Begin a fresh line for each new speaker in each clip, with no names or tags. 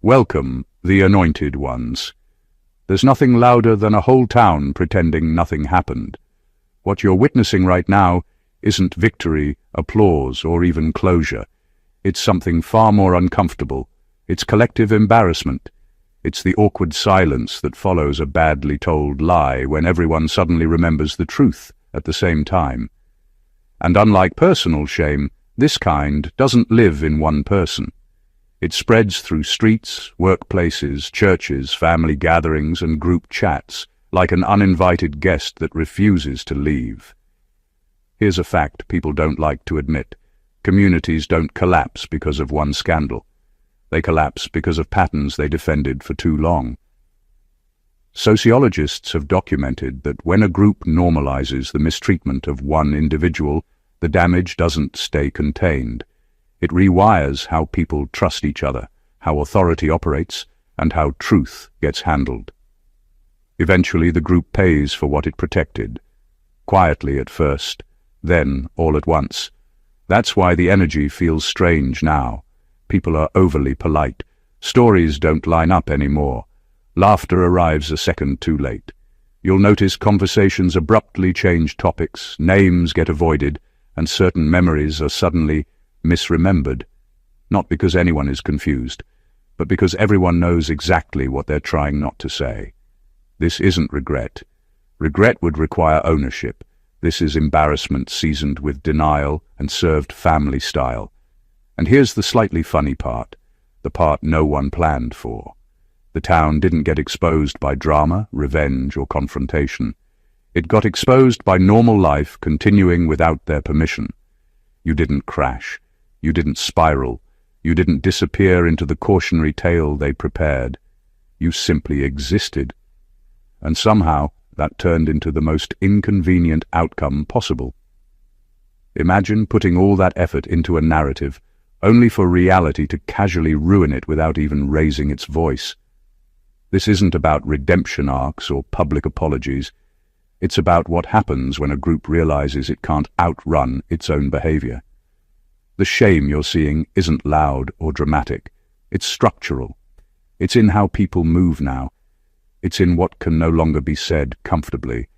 Welcome, the anointed ones. There's nothing louder than a whole town pretending nothing happened. What you're witnessing right now isn't victory, applause, or even closure. It's something far more uncomfortable. It's collective embarrassment. It's the awkward silence that follows a badly told lie when everyone suddenly remembers the truth at the same time. And unlike personal shame, this kind doesn't live in one person. It spreads through streets, workplaces, churches, family gatherings, and group chats, like an uninvited guest that refuses to leave. Here's a fact people don't like to admit. Communities don't collapse because of one scandal. They collapse because of patterns they defended for too long. Sociologists have documented that when a group normalizes the mistreatment of one individual, the damage doesn't stay contained. It rewires how people trust each other, how authority operates, and how truth gets handled. Eventually, the group pays for what it protected. Quietly at first, then all at once. That's why the energy feels strange now. People are overly polite. Stories don't line up anymore. Laughter arrives a second too late. You'll notice conversations abruptly change topics, names get avoided, and certain memories are suddenly misremembered. Not because anyone is confused, but because everyone knows exactly what they're trying not to say. This isn't regret. Regret would require ownership. This is embarrassment seasoned with denial and served family style. And here's the slightly funny part, the part no one planned for. The town didn't get exposed by drama, revenge, or confrontation. It got exposed by normal life continuing without their permission. You didn't crash. You didn't spiral. You didn't disappear into the cautionary tale they prepared. You simply existed. And somehow that turned into the most inconvenient outcome possible. Imagine putting all that effort into a narrative, only for reality to casually ruin it without even raising its voice. This isn't about redemption arcs or public apologies. It's about what happens when a group realizes it can't outrun its own behavior. The shame you're seeing isn't loud or dramatic. It's structural. It's in how people move now. It's in what can no longer be said comfortably.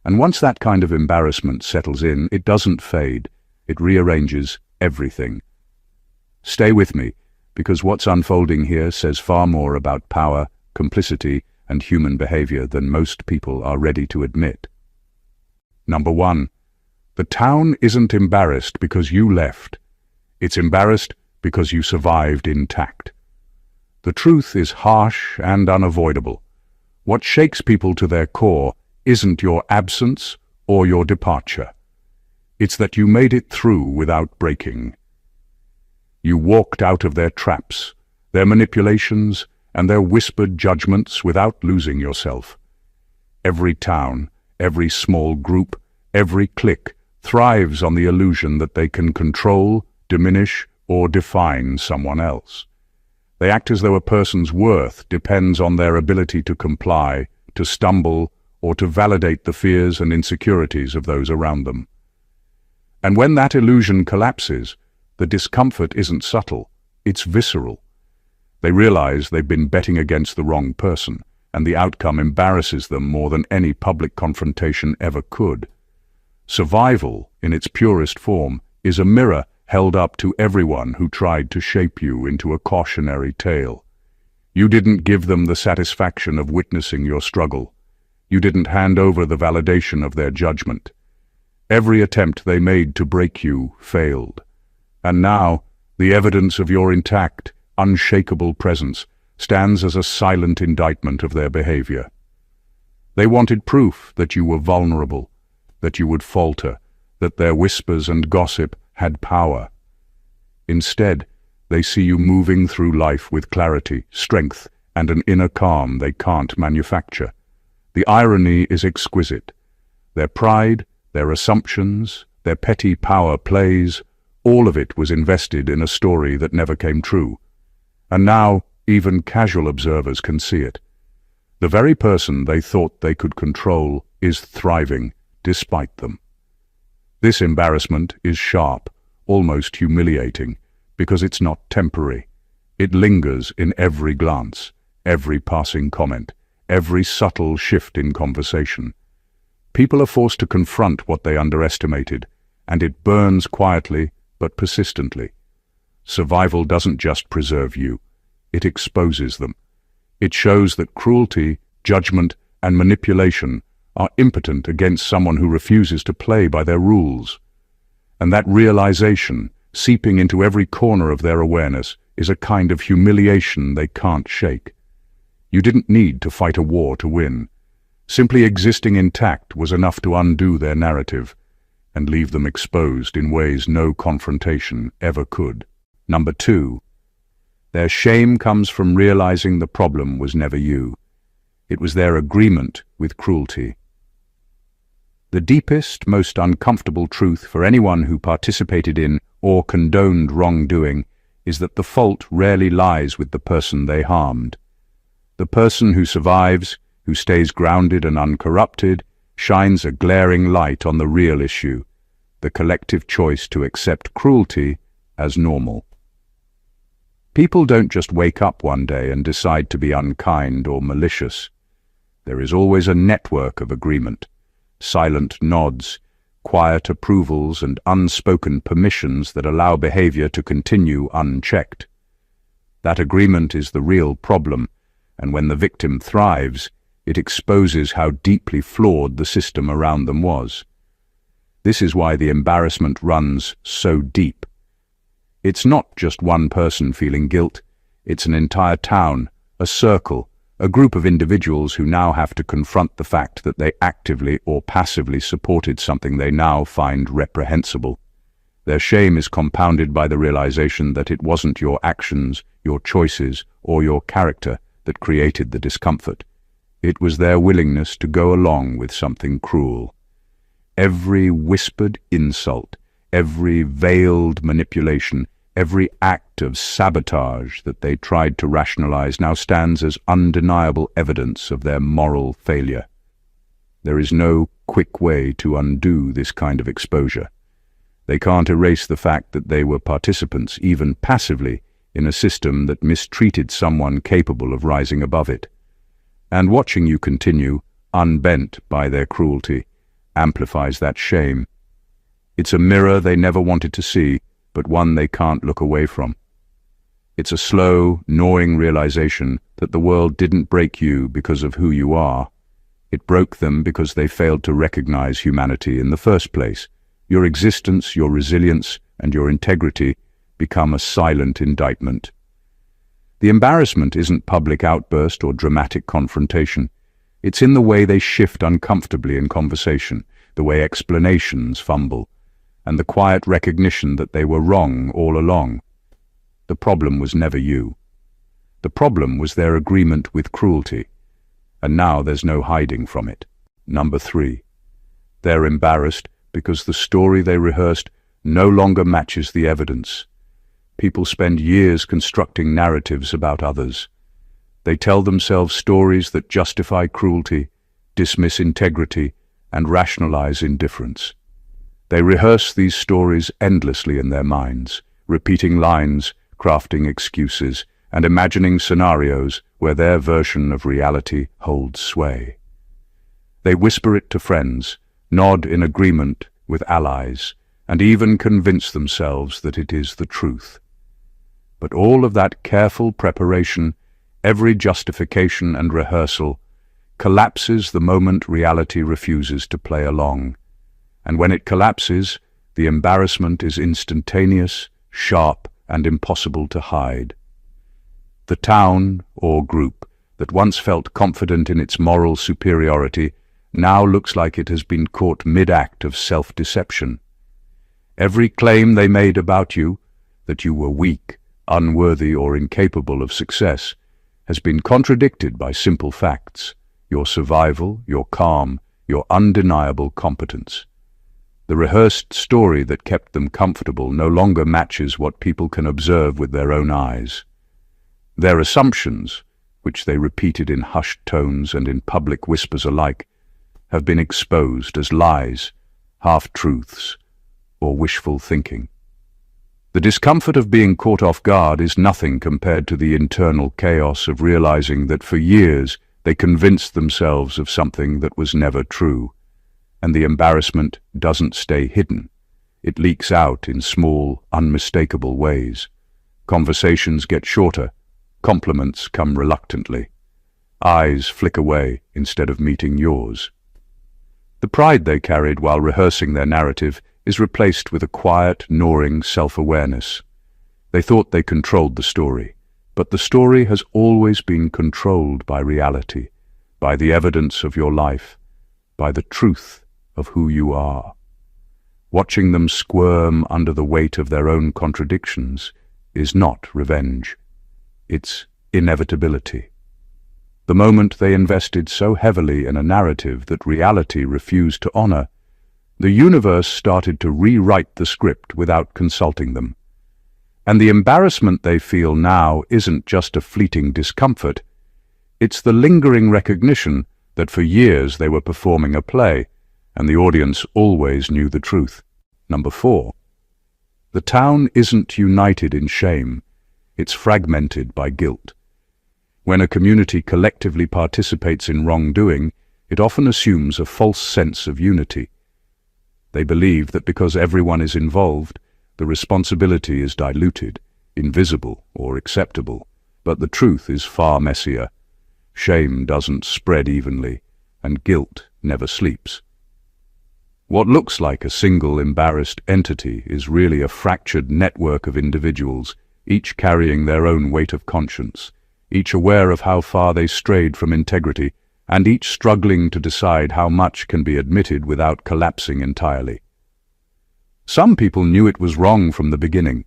And once that kind of embarrassment settles in, it doesn't fade. It rearranges everything. Stay with me, because what's unfolding here says far more about power, complicity, and human behavior than most people are ready to admit. Number 1. The town isn't embarrassed because you left. It's embarrassed because you survived intact. The truth is harsh and unavoidable. What shakes people to their core isn't your absence or your departure. It's that you made it through without breaking. You walked out of their traps, their manipulations, and their whispered judgments without losing yourself. Every town, every small group, every clique thrives on the illusion that they can control, diminish, or define someone else. They act as though a person's worth depends on their ability to comply, to stumble, or to validate the fears and insecurities of those around them. And when that illusion collapses, the discomfort isn't subtle, it's visceral. They realize they've been betting against the wrong person, and the outcome embarrasses them more than any public confrontation ever could. Survival, in its purest form, is a mirror held up to everyone who tried to shape you into a cautionary tale. You didn't give them the satisfaction of witnessing your struggle. You didn't hand over the validation of their judgment. Every attempt they made to break you failed. And now, the evidence of your intact, unshakable presence stands as a silent indictment of their behavior. They wanted proof that you were vulnerable, that you would falter, that their whispers and gossip had power. Instead, they see you moving through life with clarity, strength, and an inner calm they can't manufacture. The irony is exquisite. Their pride, their assumptions, their petty power plays, all of it was invested in a story that never came true. And now, even casual observers can see it. The very person they thought they could control is thriving despite them. This embarrassment is sharp, almost humiliating, because it's not temporary. It lingers in every glance, every passing comment, every subtle shift in conversation. People are forced to confront what they underestimated, and it burns quietly but persistently. Survival doesn't just preserve you, it exposes them. It shows that cruelty, judgment, and manipulation are impotent against someone who refuses to play by their rules. And that realization, seeping into every corner of their awareness, is a kind of humiliation they can't shake. You didn't need to fight a war to win. Simply existing intact was enough to undo their narrative and leave them exposed in ways no confrontation ever could. Number 2. Their shame comes from realizing the problem was never you. It was their agreement with cruelty. The deepest, most uncomfortable truth for anyone who participated in or condoned wrongdoing is that the fault rarely lies with the person they harmed. The person who survives, who stays grounded and uncorrupted, shines a glaring light on the real issue, the collective choice to accept cruelty as normal. People don't just wake up one day and decide to be unkind or malicious. There is always a network of agreement, silent nods, quiet approvals, and unspoken permissions that allow behavior to continue unchecked. That agreement is the real problem, and when the victim thrives, it exposes how deeply flawed the system around them was. This is why the embarrassment runs so deep. It's not just one person feeling guilt, it's an entire town, a circle, a group of individuals who now have to confront the fact that they actively or passively supported something they now find reprehensible. Their shame is compounded by the realization that it wasn't your actions, your choices, or your character that created the discomfort. It was their willingness to go along with something cruel. Every whispered insult, every veiled manipulation, every act of sabotage that they tried to rationalize now stands as undeniable evidence of their moral failure. There is no quick way to undo this kind of exposure. They can't erase the fact that they were participants, even passively, in a system that mistreated someone capable of rising above it. And watching you continue, unbent by their cruelty, amplifies that shame. It's a mirror they never wanted to see, but one they can't look away from. It's a slow, gnawing realization that the world didn't break you because of who you are. It broke them because they failed to recognize humanity in the first place. Your existence, your resilience, and your integrity become a silent indictment. The embarrassment isn't public outburst or dramatic confrontation. It's in the way they shift uncomfortably in conversation, the way explanations fumble, and the quiet recognition that they were wrong all along. The problem was never you. The problem was their agreement with cruelty, and now there's no hiding from it. Number 3. They're embarrassed because the story they rehearsed no longer matches the evidence. People spend years constructing narratives about others. They tell themselves stories that justify cruelty, dismiss integrity, and rationalize indifference. They rehearse these stories endlessly in their minds, repeating lines, crafting excuses, and imagining scenarios where their version of reality holds sway. They whisper it to friends, nod in agreement with allies, and even convince themselves that it is the truth. But all of that careful preparation, every justification and rehearsal, collapses the moment reality refuses to play along. And when it collapses, the embarrassment is instantaneous, sharp, and impossible to hide. The town, or group, that once felt confident in its moral superiority now looks like it has been caught mid-act of self-deception. Every claim they made about you, that you were weak, unworthy, or incapable of success, has been contradicted by simple facts: your survival, your calm, your undeniable competence. The rehearsed story that kept them comfortable no longer matches what people can observe with their own eyes. Their assumptions, which they repeated in hushed tones and in public whispers alike, have been exposed as lies, half-truths, or wishful thinking. The discomfort of being caught off guard is nothing compared to the internal chaos of realizing that for years they convinced themselves of something that was never true. And the embarrassment doesn't stay hidden. It leaks out in small, unmistakable ways. Conversations get shorter. Compliments come reluctantly. Eyes flick away instead of meeting yours. The pride they carried while rehearsing their narrative is replaced with a quiet, gnawing self-awareness. They thought they controlled the story, but the story has always been controlled by reality, by the evidence of your life, by the truth of who you are. Watching them squirm under the weight of their own contradictions is not revenge. It's inevitability. The moment they invested so heavily in a narrative that reality refused to honor, the universe started to rewrite the script without consulting them. And the embarrassment they feel now isn't just a fleeting discomfort. It's the lingering recognition that for years they were performing a play, and the audience always knew the truth. Number 4. The town isn't united in shame. It's fragmented by guilt. When a community collectively participates in wrongdoing, it often assumes a false sense of unity. They believe that because everyone is involved, the responsibility is diluted, invisible, or acceptable. But the truth is far messier. Shame doesn't spread evenly, and guilt never sleeps. What looks like a single embarrassed entity is really a fractured network of individuals, each carrying their own weight of conscience, each aware of how far they strayed from integrity, and each struggling to decide how much can be admitted without collapsing entirely. Some people knew it was wrong from the beginning.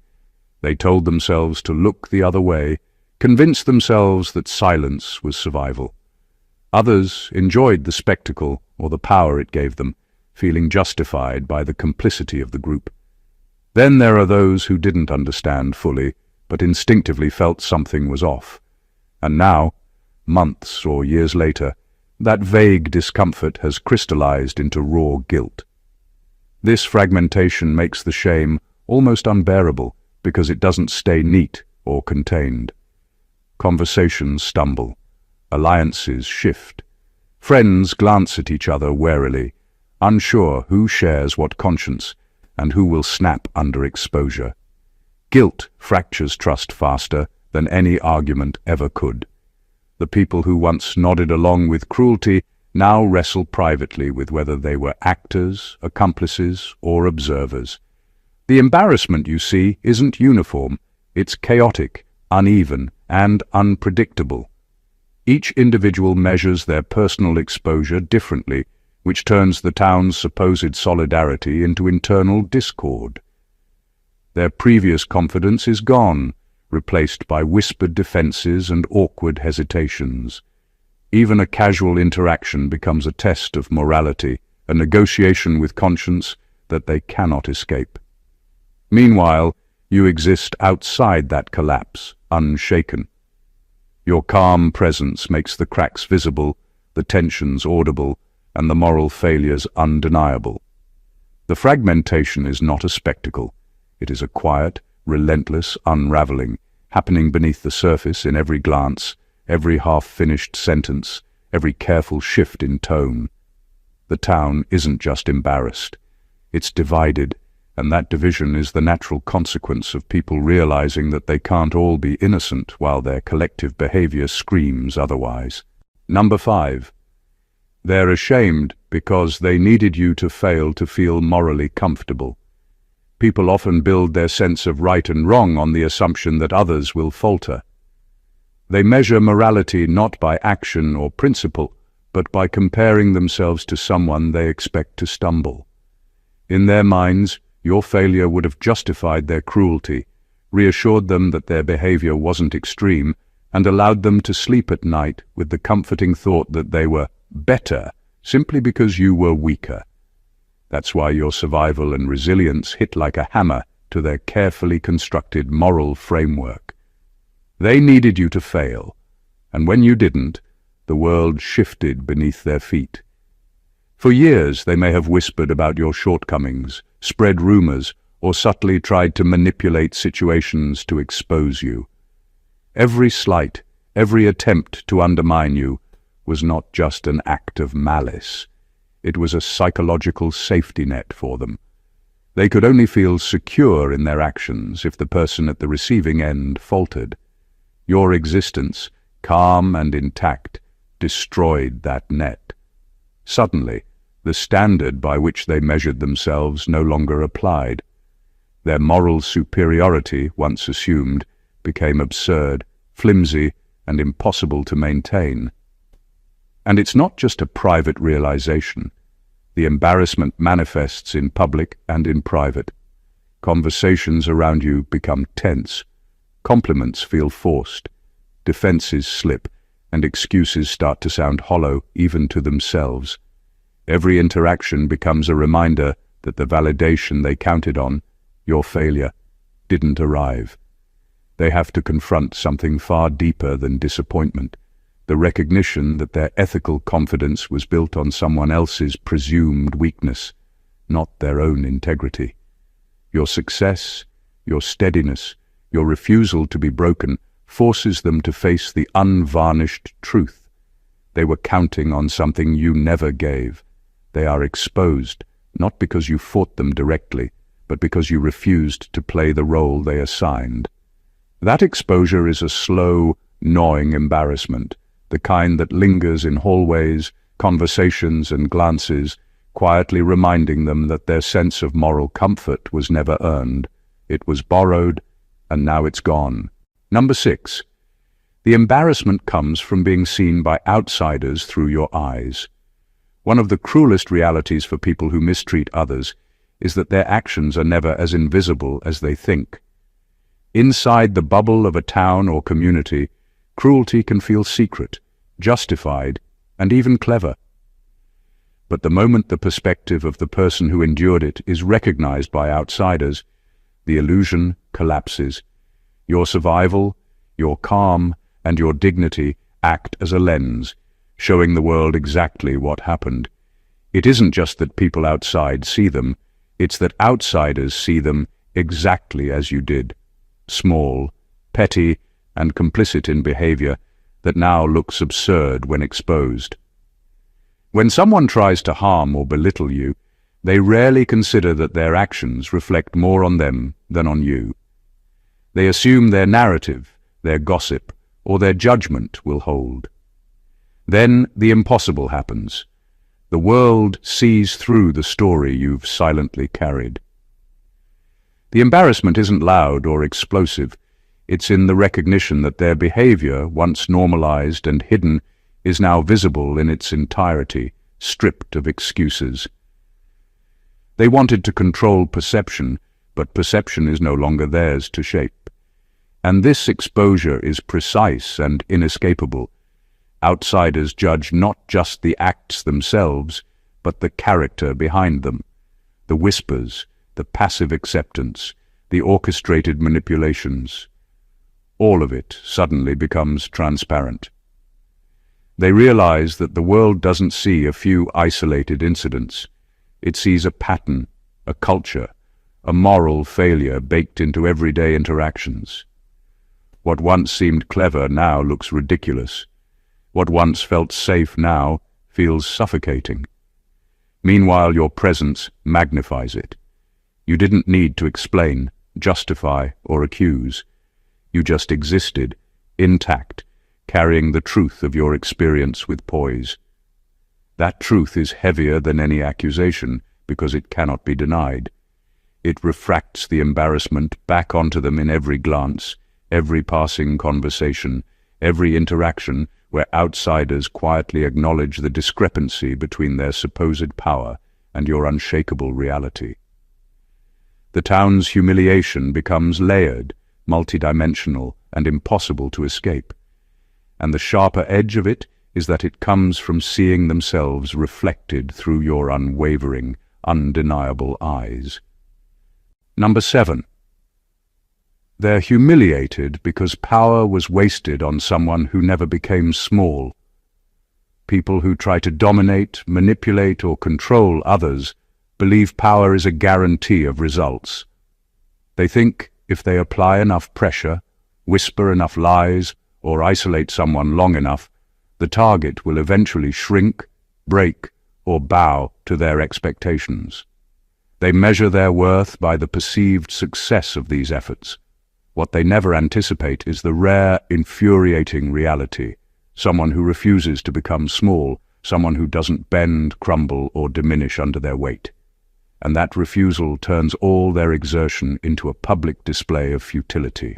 They told themselves to look the other way, convinced themselves that silence was survival. Others enjoyed the spectacle or the power it gave them, feeling justified by the complicity of the group. Then there are those who didn't understand fully, but instinctively felt something was off. And now, months or years later, that vague discomfort has crystallized into raw guilt. This fragmentation makes the shame almost unbearable because it doesn't stay neat or contained. Conversations stumble, alliances shift. Friends glance at each other warily, unsure who shares what conscience and who will snap under exposure. Guilt fractures trust faster than any argument ever could. The people who once nodded along with cruelty now wrestle privately with whether they were actors, accomplices, or observers. The embarrassment, you see, isn't uniform. It's chaotic, uneven, and unpredictable. Each individual measures their personal exposure differently, which turns the town's supposed solidarity into internal discord. Their previous confidence is gone, replaced by whispered defenses and awkward hesitations. Even a casual interaction becomes a test of morality, a negotiation with conscience that they cannot escape. Meanwhile, you exist outside that collapse, unshaken. Your calm presence makes the cracks visible, the tensions audible, and the moral failures undeniable. The fragmentation is not a spectacle. It is a quiet, relentless unraveling, happening beneath the surface in every glance, every half-finished sentence, every careful shift in tone. The town isn't just embarrassed. It's divided, and that division is the natural consequence of people realizing that they can't all be innocent while their collective behavior screams otherwise. Number 5. They're ashamed because they needed you to fail to feel morally comfortable. People often build their sense of right and wrong on the assumption that others will falter. They measure morality not by action or principle, but by comparing themselves to someone they expect to stumble. In their minds, your failure would have justified their cruelty, reassured them that their behavior wasn't extreme, and allowed them to sleep at night with the comforting thought that they were better simply because you were weaker. That's why your survival and resilience hit like a hammer to their carefully constructed moral framework. They needed you to fail, and when you didn't, the world shifted beneath their feet. For years they may have whispered about your shortcomings, spread rumors, or subtly tried to manipulate situations to expose you. Every slight, every attempt to undermine you was not just an act of malice. It was a psychological safety net for them. They could only feel secure in their actions if the person at the receiving end faltered. Your existence, calm and intact, destroyed that net. Suddenly, the standard by which they measured themselves no longer applied. Their moral superiority, once assumed, became absurd, flimsy, and impossible to maintain. And it's not just a private realization. The embarrassment manifests in public and in private. Conversations around you become tense. Compliments feel forced. Defenses slip, and excuses start to sound hollow even to themselves. Every interaction becomes a reminder that the validation they counted on, your failure, didn't arrive. They have to confront something far deeper than disappointment, the recognition that their ethical confidence was built on someone else's presumed weakness, not their own integrity. Your success, your steadiness, your refusal to be broken forces them to face the unvarnished truth. They were counting on something you never gave. They are exposed, not because you fought them directly, but because you refused to play the role they assigned. That exposure is a slow, gnawing embarrassment, the kind that lingers in hallways, conversations, and glances, quietly reminding them that their sense of moral comfort was never earned. It was borrowed, and now it's gone. Number 6. The embarrassment comes from being seen by outsiders through your eyes. One of the cruelest realities for people who mistreat others is that their actions are never as invisible as they think. Inside the bubble of a town or community, cruelty can feel secret, justified, and even clever. But the moment the perspective of the person who endured it is recognized by outsiders, the illusion collapses. Your survival, your calm, and your dignity act as a lens, showing the world exactly what happened. It isn't just that people outside see them, it's that outsiders see them exactly as you did. Small, petty, and complicit in behavior that now looks absurd when exposed. When someone tries to harm or belittle you, they rarely consider that their actions reflect more on them than on you. They assume their narrative, their gossip, or their judgment will hold. Then the impossible happens. The world sees through the story you've silently carried. The embarrassment isn't loud or explosive. It's in the recognition that their behavior, once normalized and hidden, is now visible in its entirety, stripped of excuses. They wanted to control perception, but perception is no longer theirs to shape. And this exposure is precise and inescapable. Outsiders judge not just the acts themselves, but the character behind them, the whispers, the passive acceptance, the orchestrated manipulations. All of it suddenly becomes transparent. They realize that the world doesn't see a few isolated incidents. It sees a pattern, a culture, a moral failure baked into everyday interactions. What once seemed clever now looks ridiculous. What once felt safe now feels suffocating. Meanwhile, your presence magnifies it. You didn't need to explain, justify, or accuse. You just existed, intact, carrying the truth of your experience with poise. That truth is heavier than any accusation because it cannot be denied. It refracts the embarrassment back onto them in every glance, every passing conversation, every interaction where outsiders quietly acknowledge the discrepancy between their supposed power and your unshakable reality. The town's humiliation becomes layered, multidimensional, and impossible to escape. And the sharper edge of it is that it comes from seeing themselves reflected through your unwavering, undeniable eyes. Number 7. They're humiliated because power was wasted on someone who never became small. People who try to dominate, manipulate, or control others believe power is a guarantee of results. They think if they apply enough pressure, whisper enough lies, or isolate someone long enough, the target will eventually shrink, break, or bow to their expectations. They measure their worth by the perceived success of these efforts. What they never anticipate is the rare, infuriating reality: someone who refuses to become small, someone who doesn't bend, crumble, or diminish under their weight. And that refusal turns all their exertion into a public display of futility.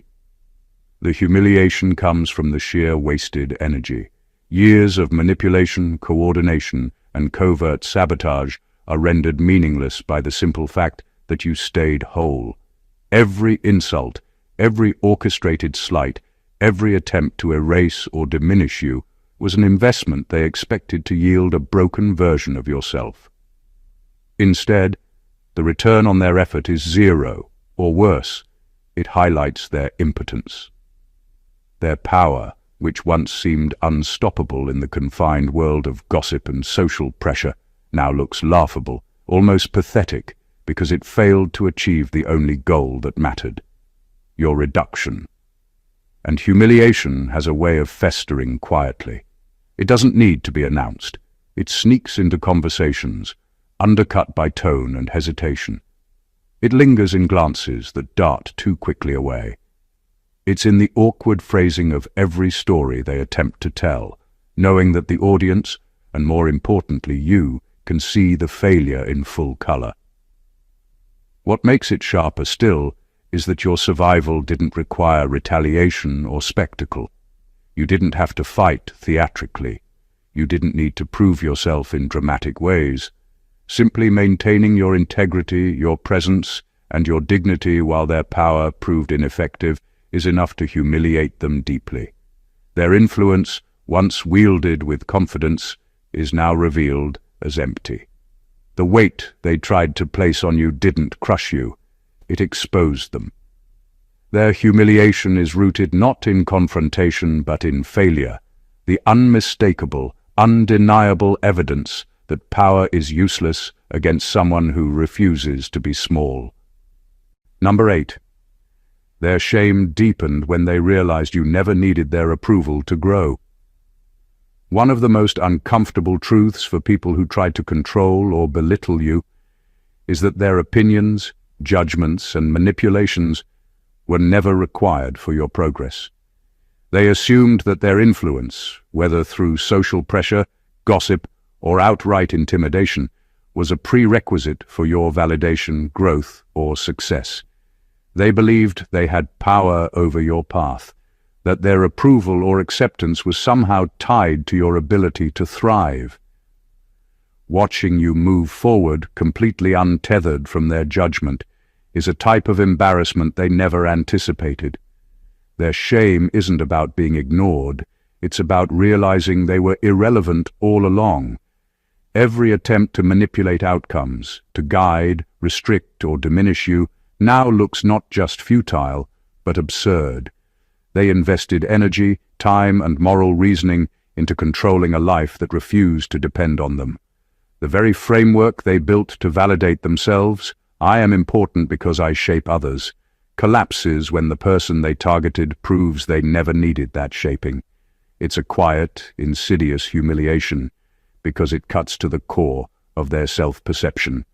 The humiliation comes from the sheer wasted energy. Years of manipulation, coordination, and covert sabotage are rendered meaningless by the simple fact that you stayed whole. Every insult, every orchestrated slight, every attempt to erase or diminish you was an investment they expected to yield a broken version of yourself. Instead, the return on their effort is zero, or worse, it highlights their impotence. Their power, which once seemed unstoppable in the confined world of gossip and social pressure, now looks laughable, almost pathetic, because it failed to achieve the only goal that mattered: your reduction. And humiliation has a way of festering quietly. It doesn't need to be announced. It sneaks into conversations, undercut by tone and hesitation. It lingers in glances that dart too quickly away. It's in the awkward phrasing of every story they attempt to tell, knowing that the audience, and more importantly you, can see the failure in full color. What makes it sharper still is that your survival didn't require retaliation or spectacle. You didn't have to fight theatrically. You didn't need to prove yourself in dramatic ways. Simply maintaining your integrity, your presence, and your dignity while their power proved ineffective is enough to humiliate them deeply. Their influence, once wielded with confidence, is now revealed as empty. The weight they tried to place on you didn't crush you. It exposed them. Their humiliation is rooted not in confrontation but in failure, the unmistakable, undeniable evidence that power is useless against someone who refuses to be small. Number 8. Their shame deepened when they realized you never needed their approval to grow. One of the most uncomfortable truths for people who try to control or belittle you is that their opinions, judgments, and manipulations were never required for your progress. They assumed that their influence, whether through social pressure, gossip, or outright intimidation, was a prerequisite for your validation, growth, or success. They believed they had power over your path, that their approval or acceptance was somehow tied to your ability to thrive. Watching you move forward, completely untethered from their judgment, is a type of embarrassment they never anticipated. Their shame isn't about being ignored, it's about realizing they were irrelevant all along. Every attempt to manipulate outcomes, to guide, restrict, or diminish you, now looks not just futile, but absurd. They invested energy, time, and moral reasoning into controlling a life that refused to depend on them. The very framework they built to validate themselves, I am important because I shape others, collapses when the person they targeted proves they never needed that shaping. It's a quiet, insidious humiliation, because it cuts to the core of their self-perception,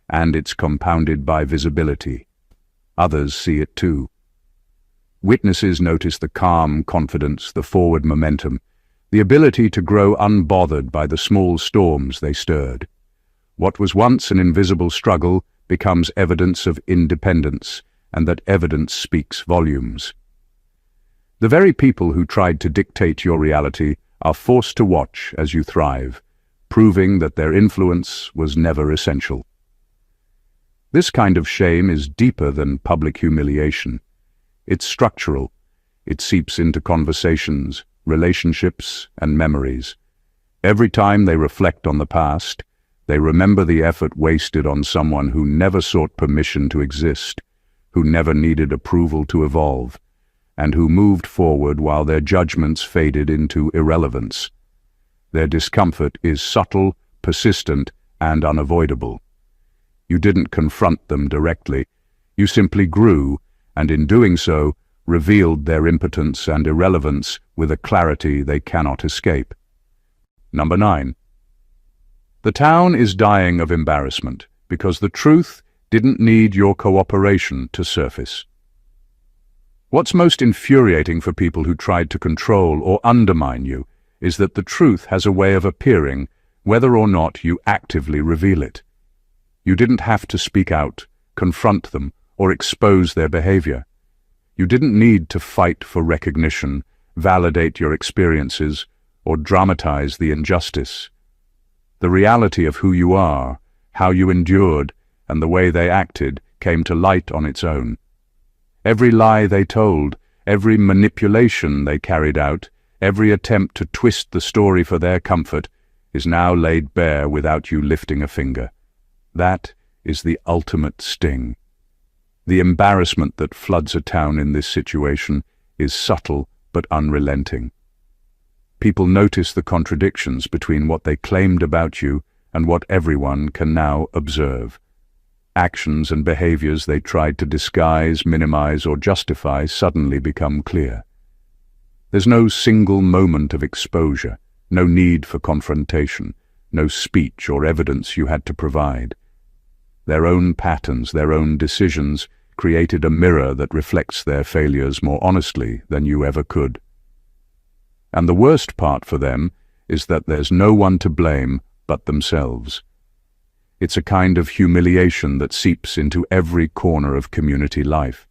and it's compounded by visibility. Others see it too. Witnesses notice the calm confidence, the forward momentum, the ability to grow unbothered by the small storms they stirred. What was once an invisible struggle becomes evidence of independence, and that evidence speaks volumes. The very people who tried to dictate your reality are forced to watch as you thrive, proving that their influence was never essential. This kind of shame is deeper than public humiliation. It's structural. It seeps into conversations, relationships, and memories. Every time they reflect on the past, they remember the effort wasted on someone who never sought permission to exist, who never needed approval to evolve, and who moved forward while their judgments faded into irrelevance. Their discomfort is subtle, persistent, and unavoidable. You didn't confront them directly. You simply grew, and in doing so, revealed their impotence and irrelevance with a clarity they cannot escape. Number 9. The town is dying of embarrassment because the truth didn't need your cooperation to surface. What's most infuriating for people who tried to control or undermine you is that the truth has a way of appearing whether or not you actively reveal it. You didn't have to speak out, confront them, or expose their behavior. You didn't need to fight for recognition, validate your experiences, or dramatize the injustice. The reality of who you are, how you endured, and the way they acted came to light on its own. Every lie they told, every manipulation they carried out, every attempt to twist the story for their comfort is now laid bare without you lifting a finger. That is the ultimate sting. The embarrassment that floods a town in this situation is subtle but unrelenting. People notice the contradictions between what they claimed about you and what everyone can now observe. Actions and behaviors they tried to disguise, minimize, or justify suddenly become clear. There's no single moment of exposure, no need for confrontation, no speech or evidence you had to provide. Their own patterns, their own decisions, created a mirror that reflects their failures more honestly than you ever could. And the worst part for them is that there's no one to blame but themselves. It's a kind of humiliation that seeps into every corner of community life.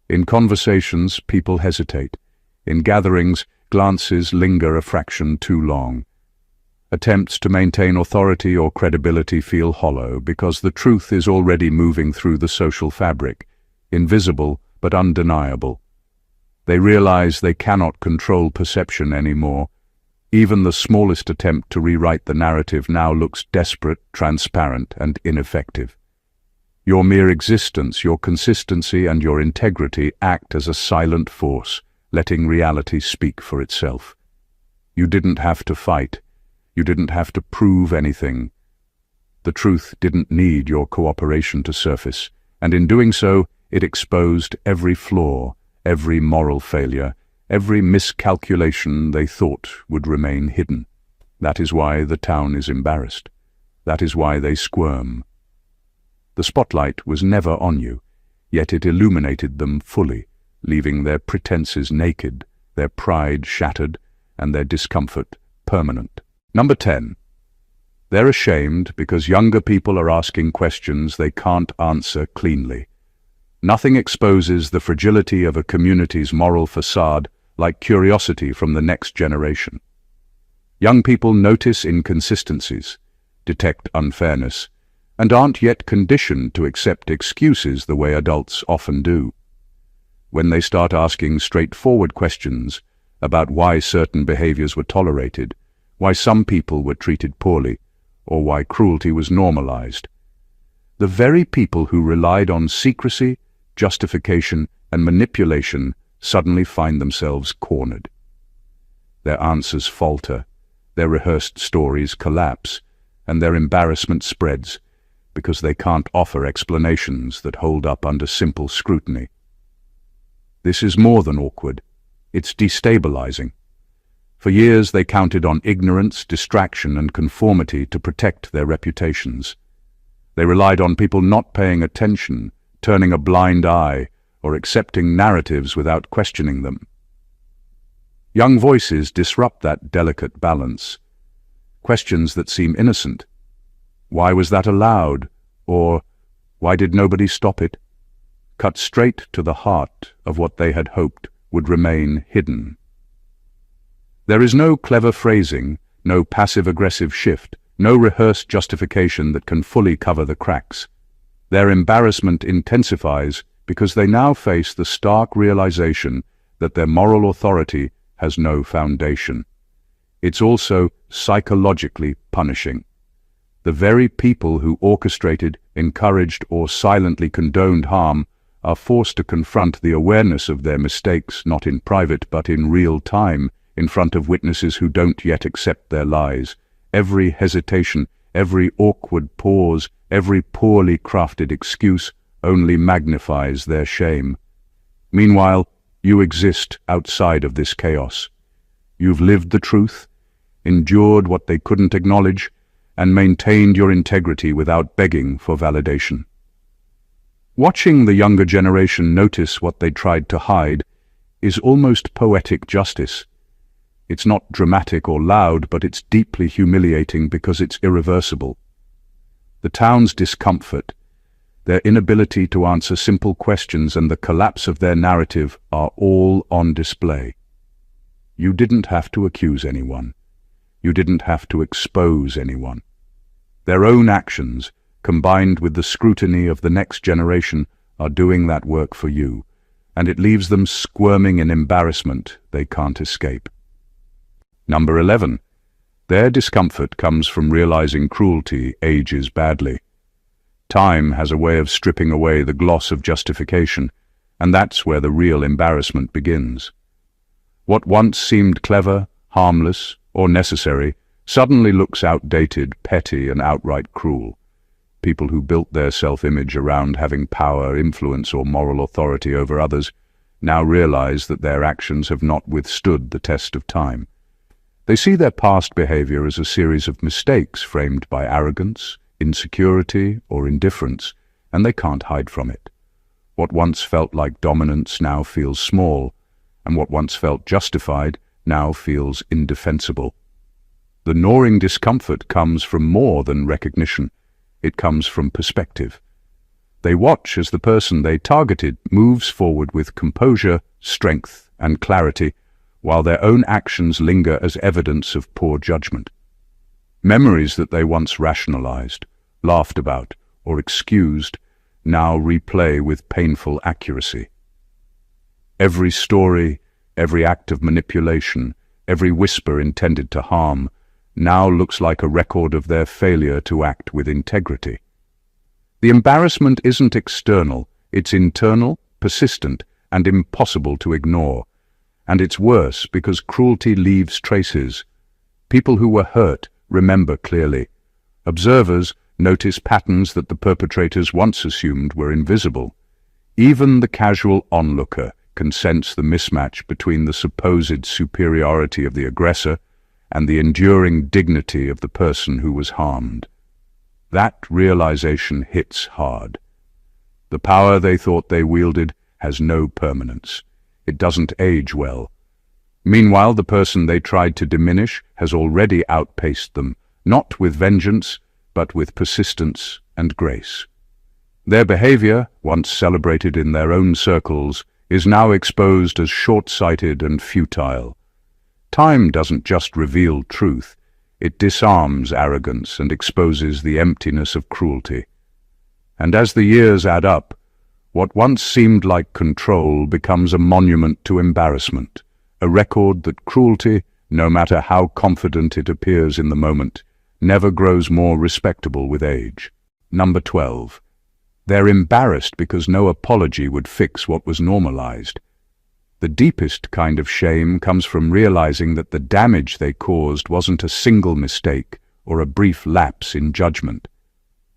In conversations, people hesitate. In gatherings, glances linger a fraction too long. Attempts to maintain authority or credibility feel hollow because the truth is already moving through the social fabric, invisible but undeniable. They realize they cannot control perception anymore. Even the smallest attempt to rewrite the narrative now looks desperate, transparent, and ineffective. Your mere existence, your consistency, and your integrity act as a silent force, letting reality speak for itself. You didn't have to fight. You didn't have to prove anything. The truth didn't need your cooperation to surface, and in doing so, it exposed every flaw, every moral failure, every miscalculation they thought would remain hidden. That is why the town is embarrassed. That is why they squirm. The spotlight was never on you, yet it illuminated them fully, leaving their pretenses naked, their pride shattered, and their discomfort permanent. Number 10. They're ashamed because younger people are asking questions they can't answer cleanly. Nothing exposes the fragility of a community's moral facade like curiosity from the next generation. Young people notice inconsistencies, detect unfairness, and aren't yet conditioned to accept excuses the way adults often do. When they start asking straightforward questions about why certain behaviors were tolerated, why some people were treated poorly, or why cruelty was normalized, the very people who relied on secrecy, justification, and manipulation suddenly find themselves cornered. Their answers falter, their rehearsed stories collapse, and their embarrassment spreads because they can't offer explanations that hold up under simple scrutiny. This is more than awkward. It's destabilizing. For years they counted on ignorance, distraction, and conformity to protect their reputations. They relied on people not paying attention, turning a blind eye, or accepting narratives without questioning them. Young voices disrupt that delicate balance. Questions that seem innocent. Why was that allowed? Or, why did nobody stop it? Cut straight to the heart of what they had hoped would remain hidden. There is no clever phrasing, no passive-aggressive shift, no rehearsed justification that can fully cover the cracks. Their embarrassment intensifies because they now face the stark realization that their moral authority has no foundation. It's also psychologically punishing. The very people who orchestrated, encouraged, or silently condoned harm are forced to confront the awareness of their mistakes not in private but in real time, in front of witnesses who don't yet accept their lies. Every hesitation, every awkward pause, every poorly crafted excuse only magnifies their shame. Meanwhile, you exist outside of this chaos. You've lived the truth, endured what they couldn't acknowledge, and maintained your integrity without begging for validation. Watching the younger generation notice what they tried to hide is almost poetic justice. It's not dramatic or loud, but it's deeply humiliating because it's irreversible. The town's discomfort, their inability to answer simple questions, and the collapse of their narrative are all on display. You didn't have to accuse anyone. You didn't have to expose anyone. Their own actions, combined with the scrutiny of the next generation, are doing that work for you, and it leaves them squirming in embarrassment they can't escape. Number 11. Their discomfort comes from realizing cruelty ages badly. Time has a way of stripping away the gloss of justification, and that's where the real embarrassment begins. What once seemed clever, harmless, or necessary suddenly looks outdated, petty, and outright cruel. People who built their self-image around having power, influence, or moral authority over others now realize that their actions have not withstood the test of time. They see their past behavior as a series of mistakes framed by arrogance, insecurity, or indifference, and they can't hide from it. What once felt like dominance now feels small, and what once felt justified now feels indefensible. The gnawing discomfort comes from more than recognition. It comes from perspective. They watch as the person they targeted moves forward with composure, strength, and clarity, while their own actions linger as evidence of poor judgment. Memories that they once rationalized, laughed about, or excused now replay with painful accuracy. Every story, every act of manipulation, every whisper intended to harm, now looks like a record of their failure to act with integrity. The embarrassment isn't external, it's internal, persistent, and impossible to ignore. And it's worse because cruelty leaves traces. People who were hurt remember clearly. Observers notice patterns that the perpetrators once assumed were invisible. Even the casual onlooker can sense the mismatch between the supposed superiority of the aggressor and the enduring dignity of the person who was harmed. That realization hits hard. The power they thought they wielded has no permanence. It doesn't age well. Meanwhile, the person they tried to diminish has already outpaced them, not with vengeance, but with persistence and grace. Their behavior, once celebrated in their own circles, is now exposed as short-sighted and futile. Time doesn't just reveal truth, it disarms arrogance and exposes the emptiness of cruelty. And as the years add up, what once seemed like control becomes a monument to embarrassment, a record that cruelty, no matter how confident it appears in the moment, never grows more respectable with age. Number 12. They're embarrassed because no apology would fix what was normalized. The deepest kind of shame comes from realizing that the damage they caused wasn't a single mistake or a brief lapse in judgment.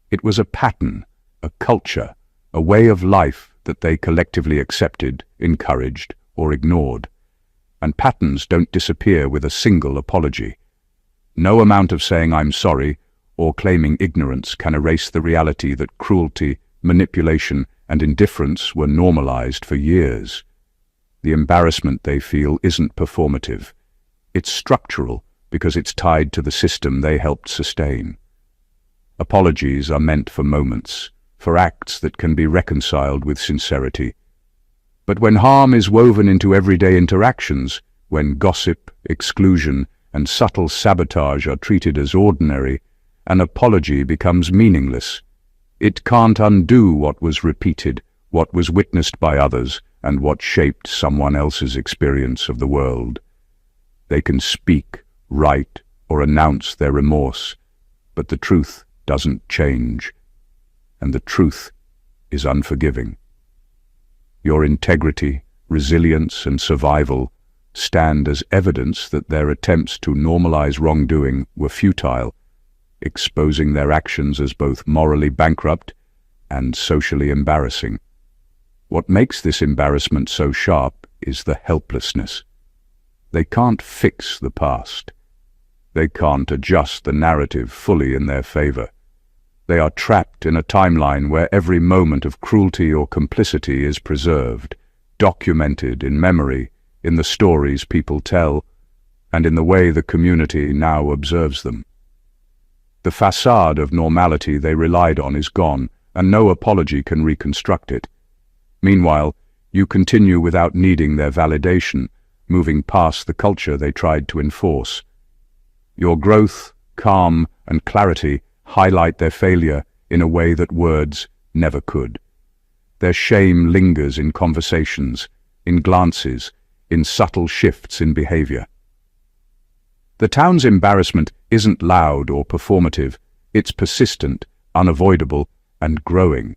It was a pattern, a culture, a way of life that they collectively accepted, encouraged, or ignored. And patterns don't disappear with a single apology. No amount of saying "I'm sorry" or claiming ignorance can erase the reality that cruelty, manipulation, and indifference were normalized for years. The embarrassment they feel isn't performative. It's structural because it's tied to the system they helped sustain. Apologies are meant for moments, for acts that can be reconciled with sincerity. But when harm is woven into everyday interactions, when gossip, exclusion, and subtle sabotage are treated as ordinary, an apology becomes meaningless. It can't undo what was repeated, what was witnessed by others, and what shaped someone else's experience of the world. They can speak, write, or announce their remorse, but the truth doesn't change, and the truth is unforgiving. Your integrity, resilience, and survival stand as evidence that their attempts to normalize wrongdoing were futile, exposing their actions as both morally bankrupt and socially embarrassing. What makes this embarrassment so sharp is the helplessness. They can't fix the past. They can't adjust the narrative fully in their favor. They are trapped in a timeline where every moment of cruelty or complicity is preserved, documented in memory, in the stories people tell, and in the way the community now observes them. The facade of normality they relied on is gone, and no apology can reconstruct it. Meanwhile, you continue without needing their validation, moving past the culture they tried to enforce. Your growth, calm, and clarity highlight their failure in a way that words never could. Their shame lingers in conversations, in glances, in subtle shifts in behavior. The town's embarrassment isn't loud or performative, it's persistent, unavoidable, and growing.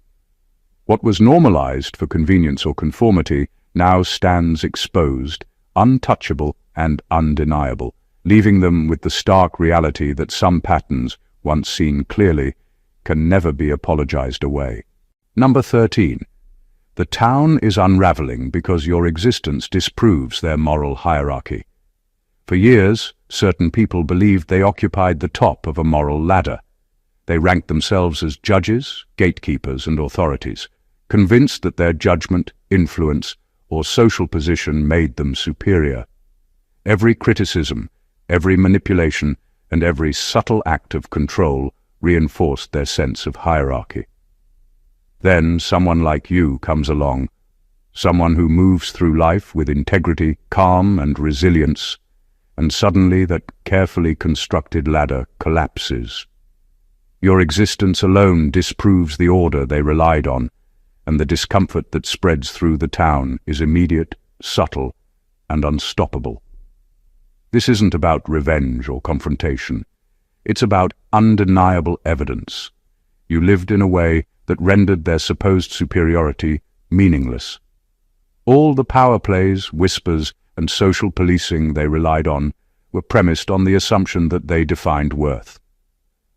What was normalized for convenience or conformity now stands exposed, untouchable and undeniable, leaving them with the stark reality that some patterns, once seen clearly, can never be apologized away. Number 13. The town is unraveling because your existence disproves their moral hierarchy. For years, certain people believed they occupied the top of a moral ladder. They ranked themselves as judges, gatekeepers, and authorities, convinced that their judgment, influence, or social position made them superior. Every criticism, every manipulation, and every subtle act of control reinforced their sense of hierarchy. Then someone like you comes along, someone who moves through life with integrity, calm, and resilience, and suddenly that carefully constructed ladder collapses. Your existence alone disproves the order they relied on, and the discomfort that spreads through the town is immediate, subtle, and unstoppable. This isn't about revenge or confrontation. It's about undeniable evidence. You lived in a way that rendered their supposed superiority meaningless. All the power plays, whispers, and social policing they relied on were premised on the assumption that they defined worth.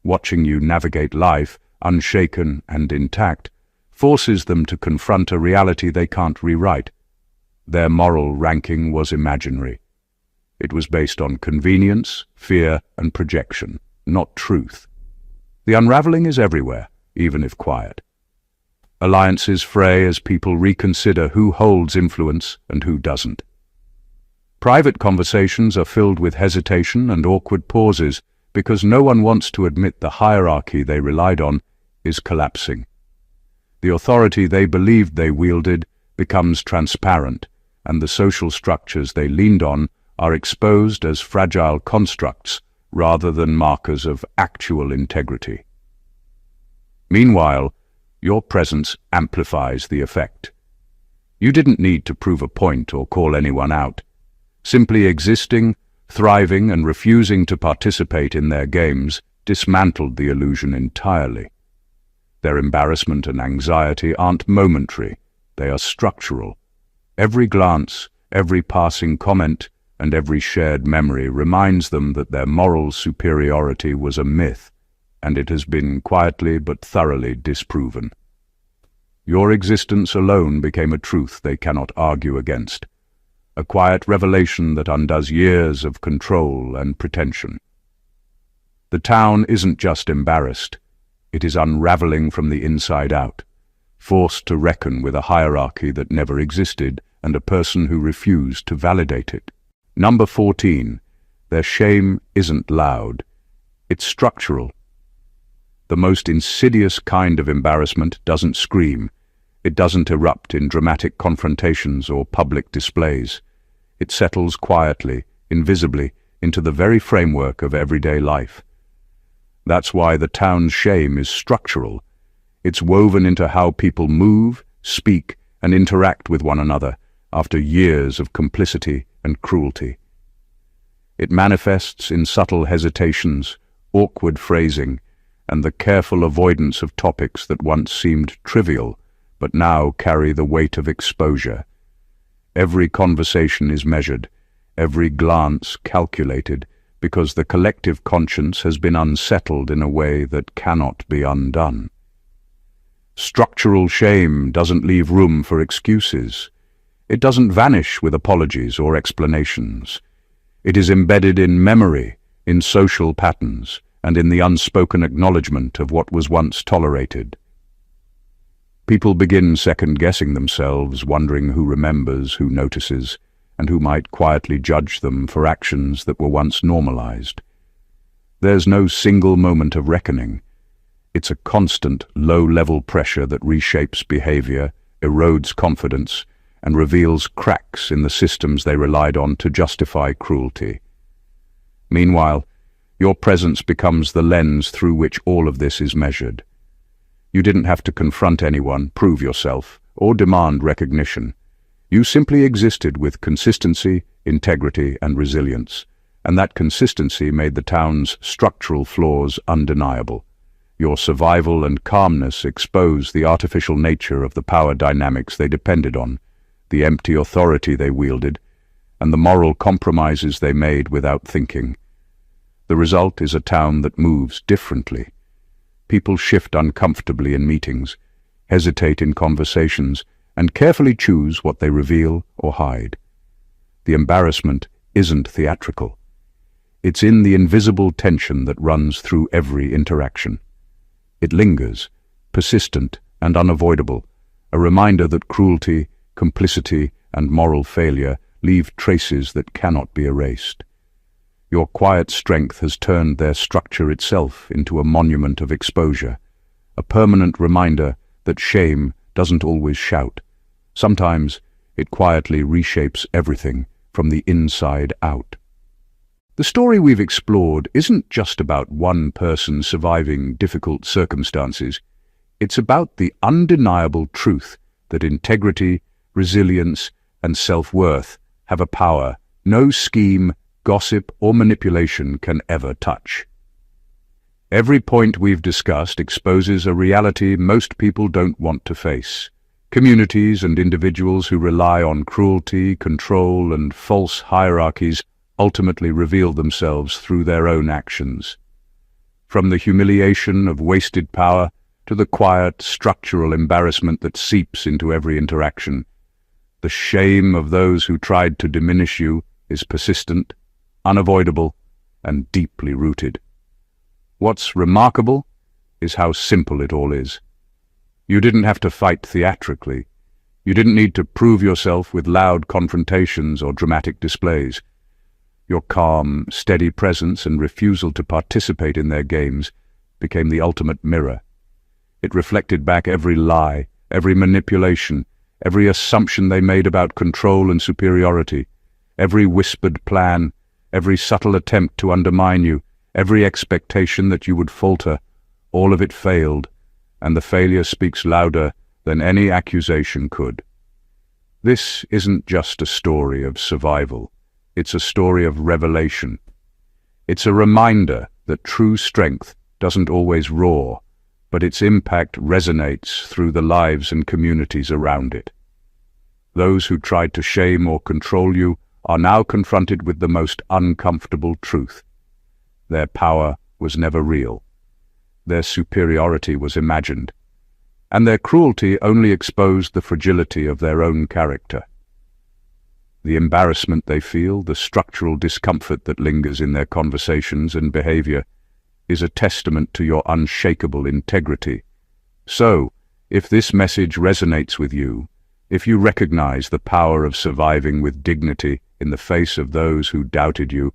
Watching you navigate life, unshaken and intact, forces them to confront a reality they can't rewrite. Their moral ranking was imaginary. It was based on convenience, fear, and projection, not truth. The unraveling is everywhere, even if quiet. Alliances fray as people reconsider who holds influence and who doesn't. Private conversations are filled with hesitation and awkward pauses because no one wants to admit the hierarchy they relied on is collapsing. The authority they believed they wielded becomes transparent, and the social structures they leaned on are exposed as fragile constructs rather than markers of actual integrity. Meanwhile, your presence amplifies the effect. You didn't need to prove a point or call anyone out. Simply existing, thriving, and refusing to participate in their games dismantled the illusion entirely. Their embarrassment and anxiety aren't momentary, they are structural. Every glance, every passing comment, and every shared memory reminds them that their moral superiority was a myth, and it has been quietly but thoroughly disproven. Your existence alone became a truth they cannot argue against, a quiet revelation that undoes years of control and pretension. The town isn't just embarrassed, it is unraveling from the inside out, forced to reckon with a hierarchy that never existed and a person who refused to validate it. Number 14. Their shame isn't loud, it's structural. The most insidious kind of embarrassment doesn't scream. It doesn't erupt in dramatic confrontations or public displays. It settles quietly, invisibly, into the very framework of everyday life. That's why the town's shame is structural. It's woven into how people move, speak, and interact with one another after years of complicity and cruelty. It manifests in subtle hesitations, awkward phrasing, and the careful avoidance of topics that once seemed trivial, but now carry the weight of exposure. Every conversation is measured, every glance calculated, because the collective conscience has been unsettled in a way that cannot be undone. Structural shame doesn't leave room for excuses. It doesn't vanish with apologies or explanations. It is embedded in memory, in social patterns, and in the unspoken acknowledgement of what was once tolerated. People begin second-guessing themselves, wondering who remembers, who notices, and who might quietly judge them for actions that were once normalized. There's no single moment of reckoning. It's a constant, low-level pressure that reshapes behavior, erodes confidence, and reveals cracks in the systems they relied on to justify cruelty. Meanwhile, your presence becomes the lens through which all of this is measured. You didn't have to confront anyone, prove yourself, or demand recognition. You simply existed with consistency, integrity, and resilience, and that consistency made the town's structural flaws undeniable. Your survival and calmness expose the artificial nature of the power dynamics they depended on, the empty authority they wielded, and the moral compromises they made without thinking. The result is a town that moves differently. People shift uncomfortably in meetings, hesitate in conversations, and carefully choose what they reveal or hide. The embarrassment isn't theatrical. It's in the invisible tension that runs through every interaction. It lingers, persistent and unavoidable, a reminder that cruelty, complicity, and moral failure leave traces that cannot be erased. Your quiet strength has turned their structure itself into a monument of exposure, a permanent reminder that shame doesn't always shout. Sometimes it quietly reshapes everything from the inside out. The story we've explored isn't just about one person surviving difficult circumstances. It's about the undeniable truth that integrity, resilience, and self-worth have a power no scheme, gossip, or manipulation can ever touch. Every point we've discussed exposes a reality most people don't want to face. Communities and individuals who rely on cruelty, control, and false hierarchies ultimately reveal themselves through their own actions. From the humiliation of wasted power to the quiet, structural embarrassment that seeps into every interaction, the shame of those who tried to diminish you is persistent, unavoidable, and deeply rooted. What's remarkable is how simple it all is. You didn't have to fight theatrically. You didn't need to prove yourself with loud confrontations or dramatic displays. Your calm, steady presence and refusal to participate in their games became the ultimate mirror. It reflected back every lie, every manipulation, every assumption they made about control and superiority, every whispered plan, every subtle attempt to undermine you, every expectation that you would falter. All of it failed, and the failure speaks louder than any accusation could. This isn't just a story of survival. It's a story of revelation. It's a reminder that true strength doesn't always roar, but its impact resonates through the lives and communities around it. Those who tried to shame or control you are now confronted with the most uncomfortable truth. Their power was never real. Their superiority was imagined, and their cruelty only exposed the fragility of their own character. The embarrassment they feel, the structural discomfort that lingers in their conversations and behavior, is a testament to your unshakable integrity. So, if this message resonates with you, if you recognize the power of surviving with dignity in the face of those who doubted you,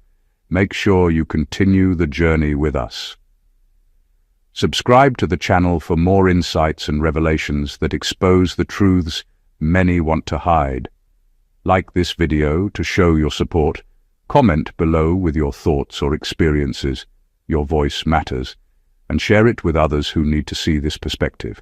make sure you continue the journey with us. Subscribe to the channel for more insights and revelations that expose the truths many want to hide. Like this video to show your support. Comment below with your thoughts or experiences. Your voice matters. And share it with others who need to see this perspective.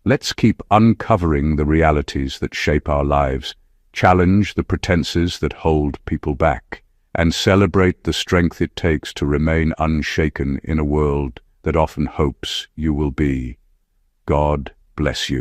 Let's keep uncovering the realities that shape our lives, challenge the pretenses that hold people back, and celebrate the strength it takes to remain unshaken in a world that often hopes you will be. God bless you.